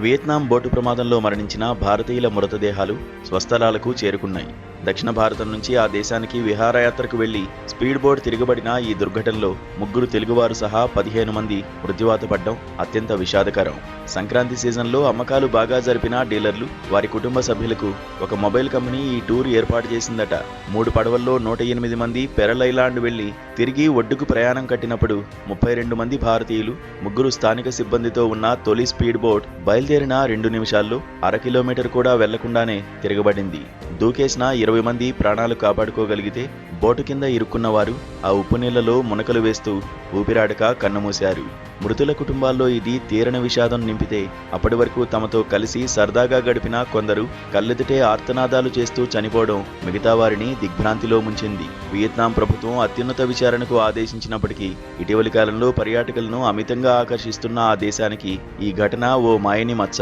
Vietnam boat ప్రమాదంలో మరణించిన భారతీయుల మృతదేహాలు స్వస్థలాలకు చేరుకున్నాయి. దక్షిణ భారతం నుంచి ఆ దేశానికి విహారయాత్రకు వెళ్లి స్పీడ్ బోట్ తిరగబడిన ఈ దుర్ఘటనలో 3 తెలుగువారు సహా 15 మంది మృత్యువాత పడ్డం అత్యంత విషాదకరం. సంక్రాంతి సీజన్లో అమ్మకాలు బాగా జరిపిన డీలర్లు, వారి కుటుంబ సభ్యులకు ఒక మొబైల్ కంపెనీ ఈ టూర్ ఏర్పాటు చేసిందట. 3 పడవల్లో 108 మంది పెరల్ ఐలాండ్ వెళ్లి తిరిగి ఒడ్డుకు ప్రయాణం కట్టినప్పుడు 32 మంది భారతీయులు, 3 స్థానిక సిబ్బందితో ఉన్న తొలి స్పీడ్ బోట్ బయలుదేరిన 2 నిమిషాల్లో 1/2 కిలోమీటర్ కూడా వెళ్లకుండానే తిరగబడింది. దూకేసిన 20 మంది ప్రాణాలు కాపాడుకోగలిగితే బోటు కింద ఇరుక్కున్న వారు ఆ ఉప్పు నీళ్లలో మునకలు వేస్తూ ఊపిరాడక కన్నుమూశారు. మృతుల కుటుంబాల్లో ఇది తీరని విషాదం నింపితే అప్పటి వరకు తమతో కలిసి సరదాగా గడిపిన కొందరు కళ్ళెదుటే ఆర్తనాదాలు చేస్తూ చనిపోవడం మిగతా వారిని దిగ్భ్రాంతిలో ముంచింది. వియత్నాం ప్రభుత్వం అత్యున్నత విచారణకు ఆదేశించినప్పటికీ ఇటీవలి కాలంలో పర్యాటకులను అమితంగా ఆకర్షిస్తున్న ఆ దేశానికి ఈ ఘటన ఓ మాయని మచ్చ.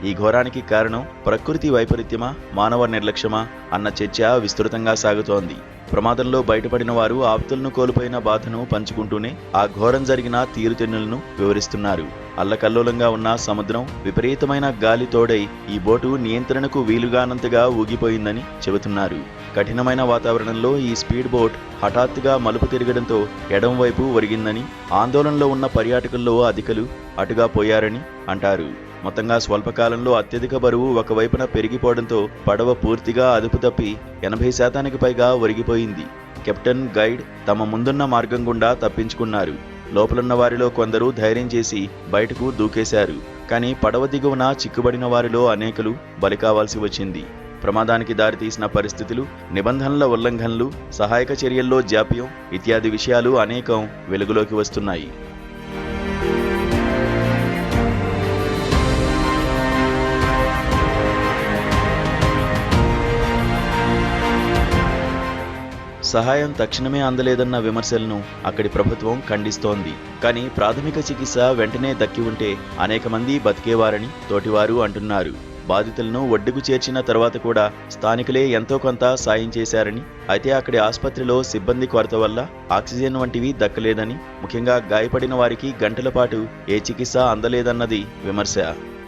ఈ ఘోరానికి కారణం ప్రకృతి వైపరీత్యమా, మానవ నిర్లక్ష్యమా అన్న చర్చ విస్తృతంగా సాగుతోంది. ప్రమాదంలో బయటపడిన వారు ఆప్తులను కోల్పోయిన బాధను పంచుకుంటూనే ఆ ఘోరం జరిగిన తీరుతెన్నులను వివరిస్తున్నారు. అల్లకల్లోలంగా ఉన్న సముద్రం, విపరీతమైన గాలి తోడై ఈ బోటు నియంత్రణకు వీలుగానంతగా ఊగిపోయిందని చెబుతున్నారు. కఠినమైన వాతావరణంలో ఈ స్పీడ్ బోట్ హఠాత్తుగా మలుపు తిరగడంతో ఎడంవైపు ఒరిగిందని, ఆందోళనలో ఉన్న పర్యాటకుల్లో అధికులు అటుగా పోయారని అంటారు. మొత్తంగా స్వల్పకాలంలో అత్యధిక బరువు ఒకవైపున పెరిగిపోవడంతో పడవ పూర్తిగా అదుపు తప్పి 80% పైగా ఒరిగిపోయింది. కెప్టెన్, గైడ్ తమ ముందున్న మార్గం గుండా తప్పించుకున్నారు. లోపలున్న వారిలో కొందరు ధైర్యం చేసి బయటకు దూకేశారు. కానీ పడవ దిగువన చిక్కుబడిన వారిలో అనేకులు బలి కావాల్సి వచ్చింది. ప్రమాదానికి దారితీసిన పరిస్థితులు, నిబంధనల ఉల్లంఘనలు, సహాయక చర్యల్లో జాప్యం ఇత్యాది విషయాలు అనేకం వెలుగులోకి వస్తున్నాయి. సహాయం తక్షణమే అందలేదన్న విమర్శలను అక్కడి ప్రభుత్వం ఖండిస్తోంది. కానీ ప్రాథమిక చికిత్స వెంటనే దక్కి ఉంటే అనేక మంది బతికేవారని తోటివారు అంటున్నారు. బాధితులను ఒడ్డుకు చేర్చిన తర్వాత కూడా స్థానికులే ఎంతో కొంత సాయం చేశారని, అయితే అక్కడి ఆసుపత్రిలో సిబ్బంది కొరత వల్ల ఆక్సిజన్ వంటివి దక్కలేదని, ముఖ్యంగా గాయపడిన వారికి గంటల పాటు ఏ చికిత్స అందలేదన్నది విమర్శ.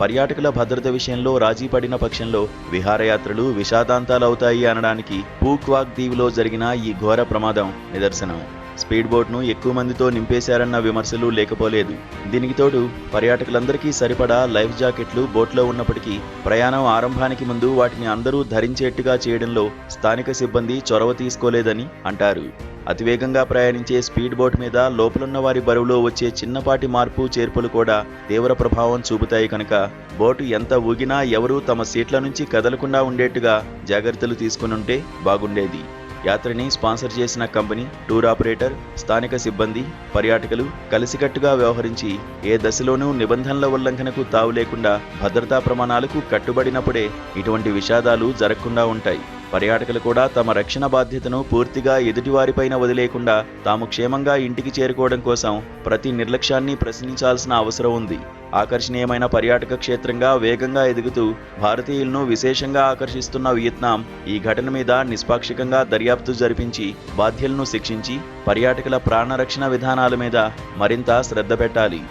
పర్యాటకుల భద్రత విషయంలో రాజీ పడిన పక్షంలో విహారయాత్రలు విషాదాంతాలవుతాయి అనడానికి పూక్వాక్ దీవిలో జరిగిన ఈ ఘోర ప్రమాదం నిదర్శనం. స్పీడ్ బోట్ను ఎక్కువ మందితో నింపేశారన్న విమర్శలు లేకపోలేదు. దీనికి తోడు పర్యాటకులందరికీ సరిపడా లైఫ్ జాకెట్లు బోట్లో ఉన్నప్పటికీ ప్రయాణం ఆరంభానికి ముందు వాటిని అందరూ ధరించేట్టుగా చేయడంలో స్థానిక సిబ్బంది చొరవ తీసుకోలేదని అంటారు. అతివేగంగా ప్రయాణించే స్పీడ్ బోట్ మీద లోపలున్న వారి బరువులో వచ్చే చిన్నపాటి మార్పు చేర్పులు కూడా తీవ్ర ప్రభావం చూపుతాయి కనుక బోటు ఎంత ఊగినా ఎవరూ తమ సీట్ల నుంచి కదలకుండా ఉండేట్టుగా జాగ్రత్తలు తీసుకునుంటే బాగుండేది. యాత్రని స్పాన్సర్ చేసిన కంపెనీ, టూర్ ఆపరేటర్, స్థానిక సిబ్బంది, పర్యాటకులు కలిసికట్టుగా వ్యవహరించి ఏ దశలోనూ నిబంధనల ఉల్లంఘనకు తావు లేకుండా భద్రతా ప్రమాణాలకు కట్టుబడినప్పుడే ఇటువంటి విషాదాలు జరగకుండా ఉంటాయి. పర్యాటకులు కూడా తమ రక్షణ బాధ్యతను పూర్తిగా ఎదుటివారిపైన వదిలేకుండా తాము క్షేమంగా ఇంటికి చేరుకోవడం కోసం ప్రతి నిర్లక్ష్యాన్ని ప్రశ్నించాల్సిన అవసరం ఉంది. ఆకర్షణీయమైన పర్యాటక క్షేత్రంగా వేగంగా ఎదుగుతూ భారతీయులను విశేషంగా ఆకర్షిస్తున్న వియత్నాం ఈ ఘటన మీద నిష్పాక్షికంగా దర్యాప్తు జరిపించి బాధ్యులను శిక్షించి పర్యాటకుల ప్రాణరక్షణ విధానాల మీద మరింత శ్రద్ధ పెట్టాలి.